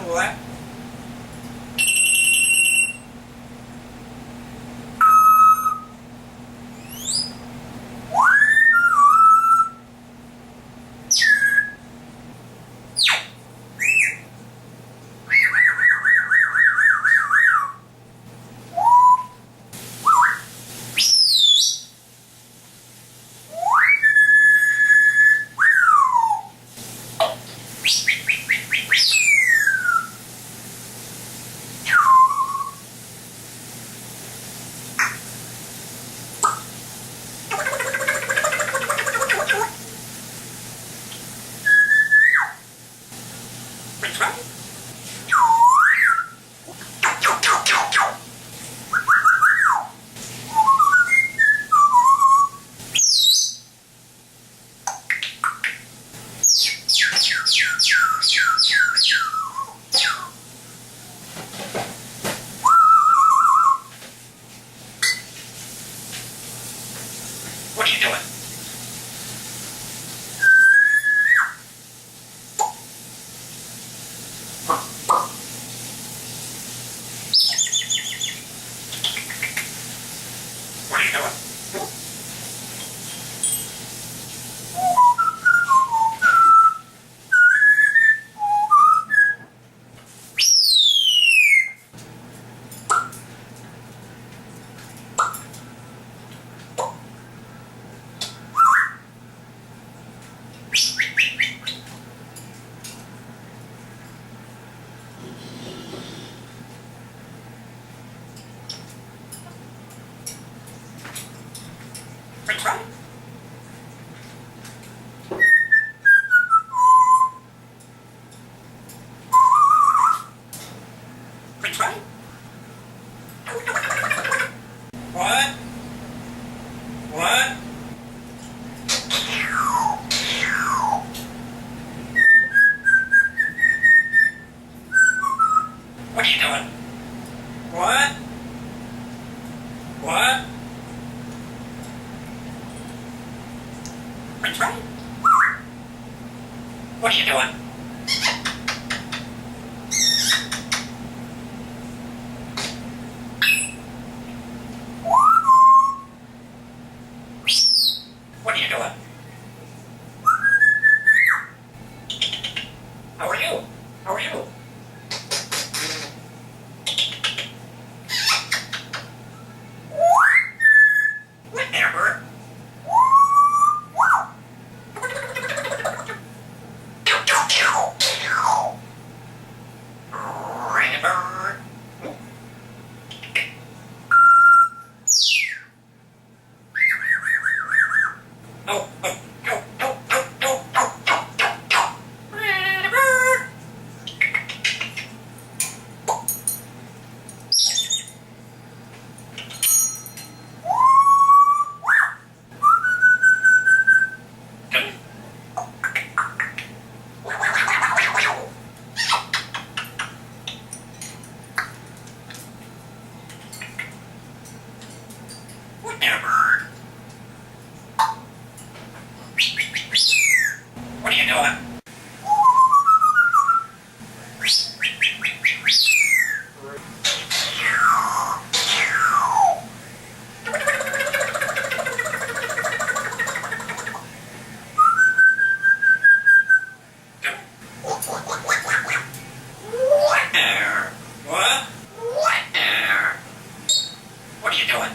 What? What are you doing? What are you doing? French fry? French fry? What? What? What are you doing? What? What? French fry? What are you doing? What are you doing? How are you? How are you? What there, bird? Bird. Oh, oh, oh, oh, oh, oh, oh, oh, oh, oh. Bird. What there, bird? What are you doing? What there? What? What there? What are you doing?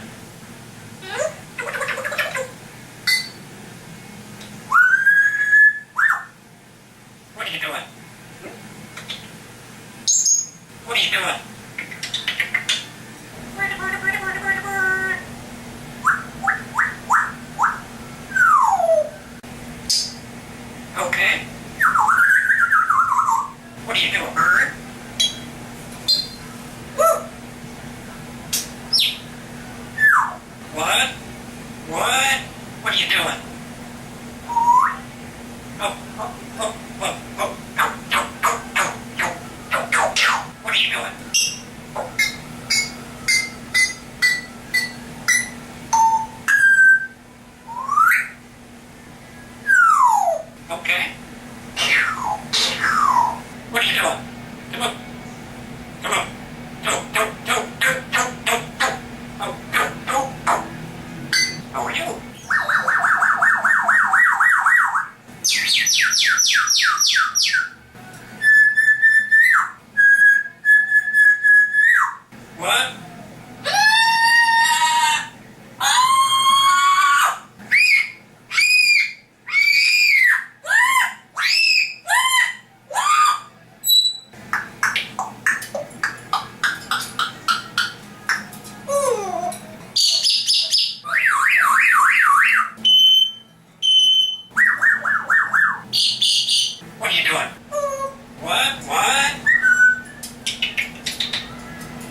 What are you doing? What are you doing? Okay. What are you doing, bird? What? What? What are you doing? Oh, oh, oh, oh, oh, oh, oh, oh, oh, oh, oh, oh, oh. What are you doing? Okay. What are you doing? Come on. Come on. Go, go, go, go, go, go, go. Oh, go, go, go. How are you? What? What are you doing? What? What?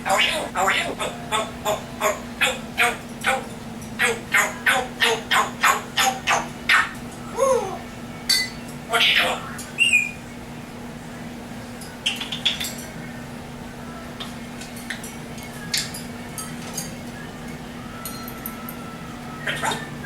How are you? How are you? Oh, oh, oh, oh, no, no, no, no, no, no, no, no, no, no, no. What are you doing? What's wrong?